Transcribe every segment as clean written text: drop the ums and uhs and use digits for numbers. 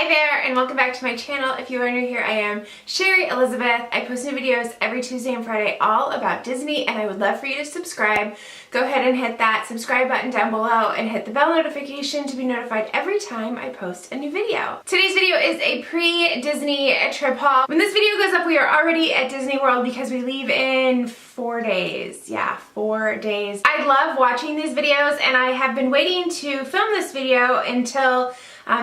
Hi there and welcome back to my channel. If you are new here, I am Sherry Elizabeth. I post new videos every Tuesday and Friday all about Disney and I would love for you to subscribe. Go ahead and hit that subscribe button down below and hit the bell notification to be notified every time I post a new video. Today's video is a pre-Disney trip haul. When this video goes up, we are already at Disney World because we leave in 4 days. Yeah, 4 days. I love watching these videos and I have been waiting to film this video until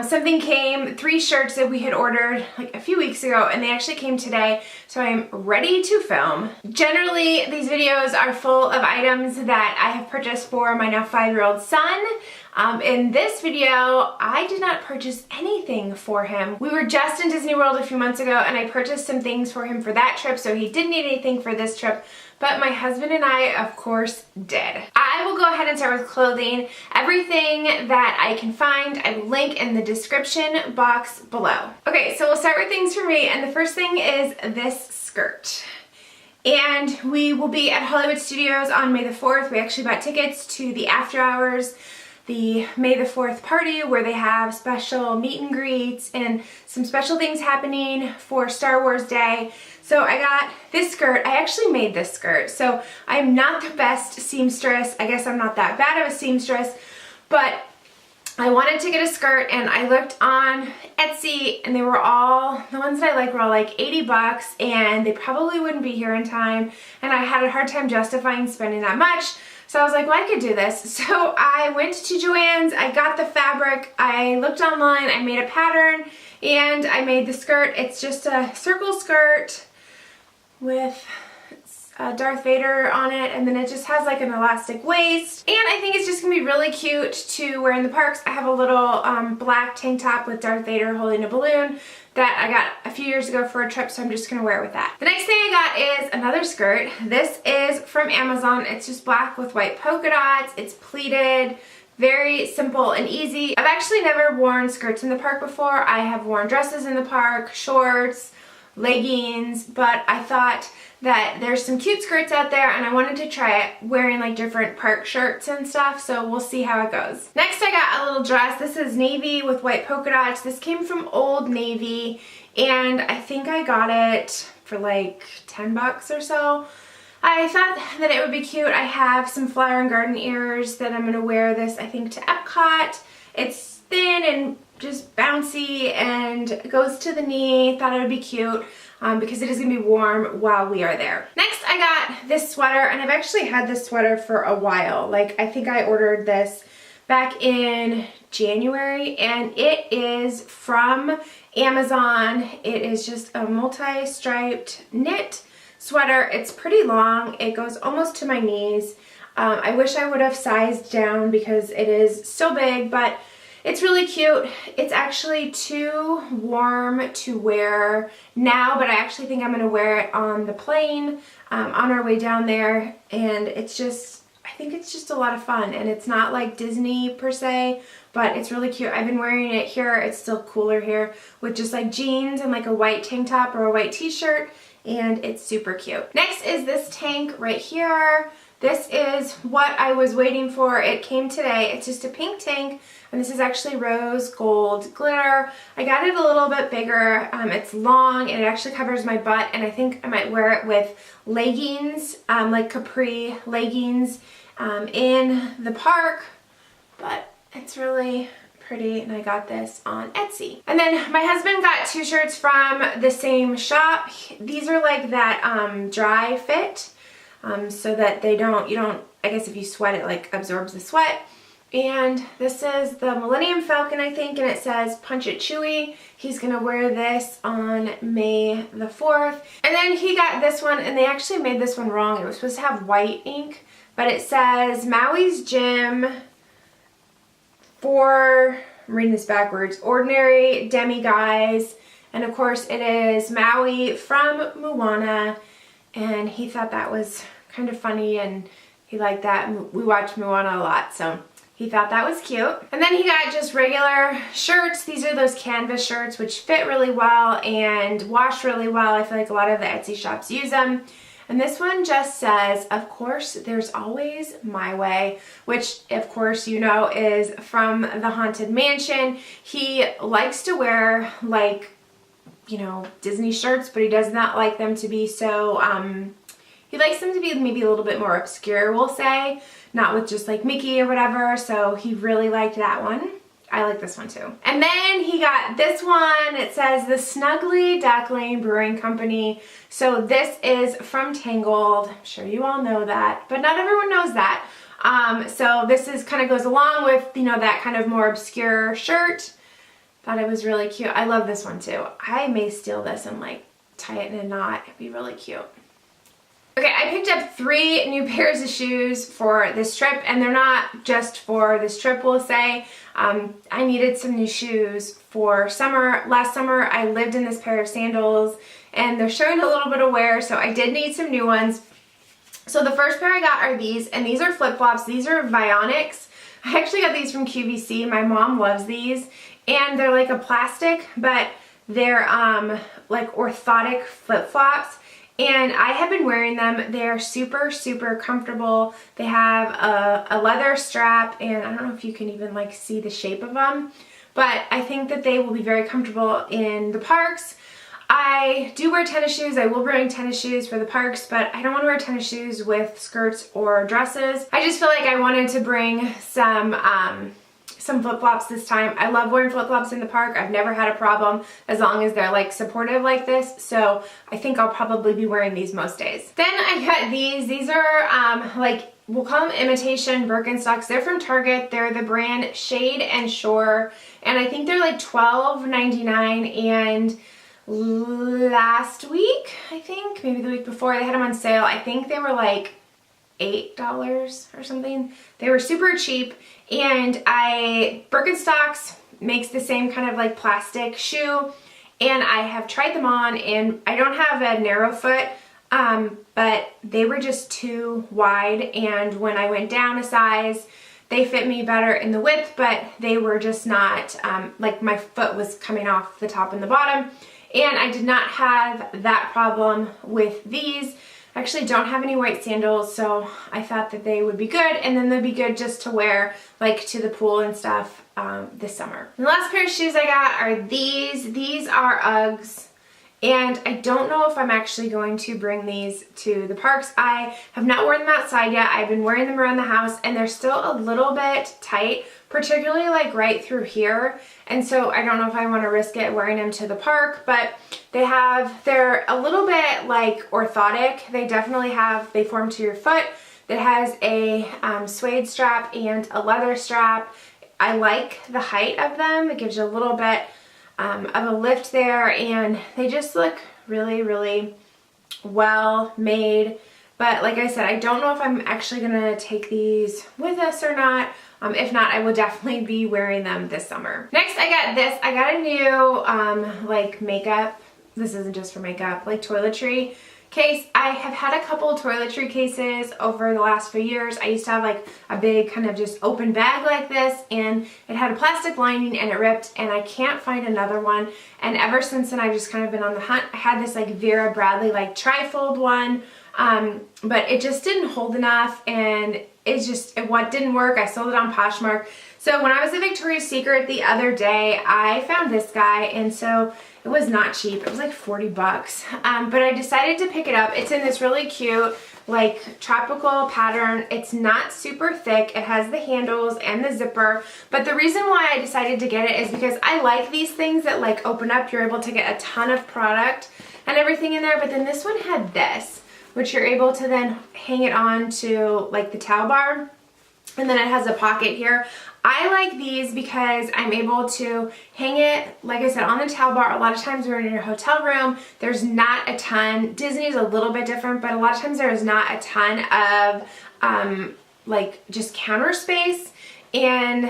something came, 3 shirts that we had ordered like a few weeks ago and they actually came today, so I'm ready to film. Generally, these videos are full of items that I have purchased for my now 5-year-old son. In this video, I did not purchase anything for him. We were just in Disney World a few months ago and I purchased some things for him for that trip, so he didn't need anything for this trip. But my husband and I, of course, did. I will go ahead and start with clothing. Everything that I can find, I will link in the description box below. Okay, so we'll start with things for me, and the first thing is this skirt. And we will be at Hollywood Studios on May the 4th. We actually bought tickets to the after hours, the May the 4th party where they have special meet and greets and some special things happening for Star Wars Day. So I got this skirt. I actually made this skirt. So I'm not the best seamstress. I guess I'm not that bad of a seamstress, but I wanted to get a skirt and I looked on Etsy and they were all, the ones that I like were all like 80 bucks and they probably wouldn't be here in time. And I had a hard time justifying spending that much. So I was like, well, I could do this. So I went to Joann's, I got the fabric, I looked online, I made a pattern, and I made the skirt. It's just a circle skirt with Darth Vader on it, and then it just has like an elastic waist. And I think it's just gonna be really cute to wear in the parks. I have a little black tank top with Darth Vader holding a balloon that I got a few years ago for a trip, so I'm just gonna wear it with that. The next thing I got is another skirt. This is from Amazon. It's just black with white polka dots. It's pleated. Very simple and easy. I've actually never worn skirts in the park before. I have worn dresses in the park, shorts, leggings, but I thought that there's some cute skirts out there and I wanted to try it wearing like different park shirts and stuff, so we'll see how it goes. Next I got a little dress. This is navy with white polka dots. This came from Old Navy and I think I got it for like 10 bucks or so. I thought that it would be cute. I have some flower and garden ears that I'm going to wear this, I think, to Epcot. It's thin and just bouncy and goes to the knee. Thought it would be cute because it is going to be warm while we are there. Next I got this sweater, and I've actually had this sweater for a while. Like, I think I ordered this back in January and it is from Amazon. It is just a multi-striped knit sweater. It's pretty long. It goes almost to my knees. I wish I would have sized down because it is so big, but it's really cute. It's actually too warm to wear now, but I actually think I'm going to wear it on the plane on our way down there, and it's just, I think it's just a lot of fun, and it's not like Disney per se, but it's really cute. I've been wearing it here. It's still cooler here with just like jeans and like a white tank top or a white t-shirt, and it's super cute. Next is this tank right here. This is what I was waiting for. It came today. It's just a pink tank, and this is actually rose gold glitter. I got it a little bit bigger. It's long and it actually covers my butt, and I think I might wear it with leggings, like capri leggings in the park, but it's really pretty, and I got this on Etsy. And then my husband got 2 shirts from the same shop. These are like that dry fit, so that they don't, I guess if you sweat it like absorbs the sweat. And this is the Millennium Falcon, I think, and it says Punch It Chewy. He's gonna wear this on May the 4th. And then he got this one, and they actually made this one wrong. It was supposed to have white ink, but it says Maui's Gym for, I'm reading this backwards, Ordinary Demiguise. And of course it is Maui from Moana, and he thought that was kind of funny and he liked that. We watched Moana a lot, so he thought that was cute. And then he got just regular shirts. These are those canvas shirts which fit really well and wash really well. I feel like a lot of the Etsy shops use them. And this one just says, of course, there's always my way, which of course you know is from the Haunted Mansion. He likes to wear like, you know, Disney shirts, but he does not like them to be so, he likes them to be maybe a little bit more obscure, we'll say, not with just like Mickey or whatever. So he really liked that one. I like this one too. And then he got this one. It says the Snuggly Duckling Brewing Company. So this is from Tangled. I'm sure you all know that, but not everyone knows that. So this is kind of goes along with, you know, that kind of more obscure shirt. Thought it was really cute. I love this one too. I may steal this and like tie it in a knot. It'd be really cute. Okay, I picked up 3 new pairs of shoes for this trip, and they're not just for this trip, we'll say. I needed some new shoes for summer. Last summer, I lived in this pair of sandals, and they're showing a little bit of wear, so I did need some new ones. So the first pair I got are these, and these are flip-flops. These are Vionics. I actually got these from QVC. My mom loves these, and they're like a plastic, but they're like orthotic flip-flops. And I have been wearing them. They're super, super comfortable. They have a leather strap, and I don't know if you can even like see the shape of them, but I think that they will be very comfortable in the parks. I do wear tennis shoes. I will bring tennis shoes for the parks, but I don't want to wear tennis shoes with skirts or dresses. I just feel like I wanted to bring some flip-flops this time. I love wearing flip-flops in the park. I've never had a problem as long as they're like supportive like this. So I think I'll probably be wearing these most days. Then I got these. These are like, we'll call them imitation Birkenstocks. They're from Target. They're the brand Shade and Shore. And I think they're like $12.99, and last week, I think, maybe the week before, they had them on sale. I think they were like $8 or something. They were super cheap, and Birkenstocks makes the same kind of like plastic shoe, and I have tried them on, and I don't have a narrow foot, but they were just too wide, and when I went down a size, they fit me better in the width, but they were just not, like my foot was coming off the top and the bottom, and I did not have that problem with these. I actually don't have any white sandals, so I thought that they would be good, and then they'd be good just to wear like to the pool and stuff this summer. And the last pair of shoes I got are these. These are Uggs, and I don't know if I'm actually going to bring these to the parks. I have not worn them outside yet. I've been wearing them around the house, and they're still a little bit tight, particularly like right through here. And so I don't know if I want to risk it wearing them to the park, but they're a little bit like orthotic. They form to your foot. It has a suede strap and a leather strap. I like the height of them. It gives you a little bit of a lift there, and they just look really, really well made. But like I said, I don't know if I'm actually gonna take these with us or not. If not, I will definitely be wearing them this summer. Next, I got this. I got a new like makeup. This isn't just for makeup, like toiletry case. I have had a couple toiletry cases over the last few years. I used to have like a big kind of just open bag like this, and it had a plastic lining and it ripped, and I can't find another one. And ever since then, I've just kind of been on the hunt. I had this like Vera Bradley like trifold one, but it just didn't hold enough, and it didn't work. I sold it on Poshmark. So when I was at Victoria's Secret the other day, I found this guy, and so it was not cheap. It was like 40 bucks. But I decided to pick it up. It's in this really cute like tropical pattern. It's not super thick. It has the handles and the zipper. But the reason why I decided to get it is because I like these things that like open up. You're able to get a ton of product and everything in there. But then this one had this, which you're able to then hang it on to like the towel bar, and then it has a pocket here. I like these because I'm able to hang it, like I said, on the towel bar. A lot of times we're in a hotel room, there's not a ton. Disney's a little bit different, but a lot of times there is not a ton of like just counter space. And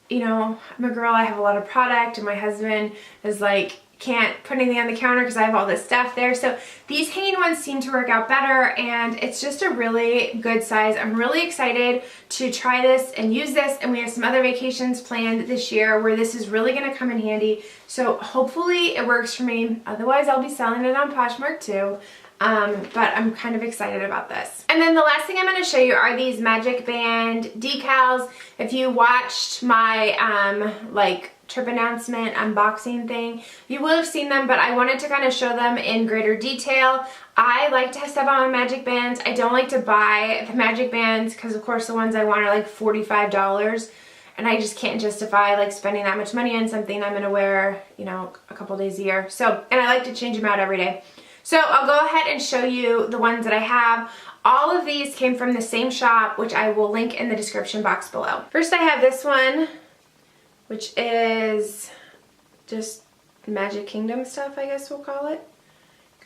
you know, I'm a girl, I have a lot of product, and my husband is like, can't put anything on the counter because I have all this stuff there. So these hanging ones seem to work out better, and it's just a really good size. I'm really excited to try this and use this, and we have some other vacations planned this year where this is really going to come in handy. So hopefully it works for me. Otherwise I'll be selling it on Poshmark too. but I'm kind of excited about this. And then the last thing I'm going to show you are these Magic Band decals. If you watched my like trip announcement unboxing thing, you will have seen them, but I wanted to kind of show them in greater detail. I like to have stuff on my Magic Bands. I don't like to buy the Magic Bands because of course the ones I want are like $45, and I just can't justify like spending that much money on something I'm gonna wear, you know, a couple days a year. So, and I like to change them out every day. So I'll go ahead and show you the ones that I have. All of these came from the same shop, which I will link in the description box below. First I have this one, which is just Magic Kingdom stuff, I guess we'll call it.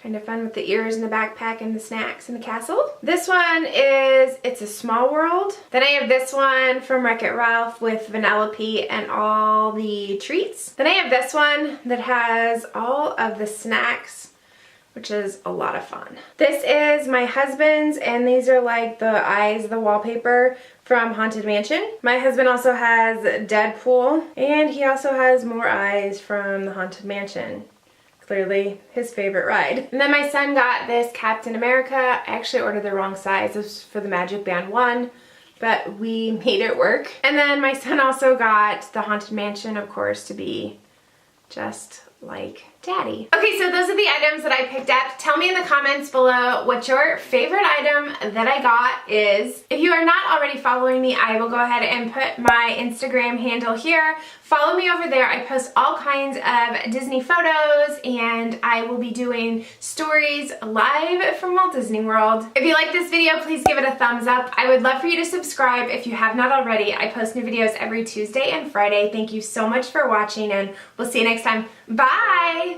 Kind of fun with the ears and the backpack and the snacks and the castle. This one is It's a Small World. Then I have this one from Wreck-It Ralph with Vanellope and all the treats. Then I have this one that has all of the snacks, which is a lot of fun. This is my husband's, and these are like the eyes, the wallpaper from Haunted Mansion. My husband also has Deadpool, and he also has more eyes from the Haunted Mansion. Clearly his favorite ride. And then my son got this Captain America. I actually ordered the wrong size. This was for the Magic Band 1, but we made it work. And then my son also got the Haunted Mansion, of course, to be just like Daddy. Okay, so those are the items that I picked up. Tell me in the comments below what your favorite item that I got is. If you are not already following me, I will go ahead and put my Instagram handle here. Follow me over there. I post all kinds of Disney photos, and I will be doing stories live from Walt Disney World. If you like this video, please give it a thumbs up. I would love for you to subscribe if you have not already. I post new videos every Tuesday and Friday. Thank you so much for watching, and we'll see you next time. Bye!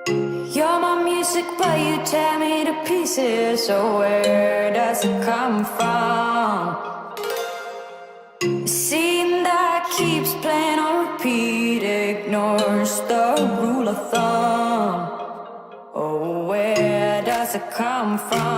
You're my music, but you tear me to pieces. So where does it come from? The scene that keeps playing on repeat ignores the rule of thumb. Oh, where does it come from?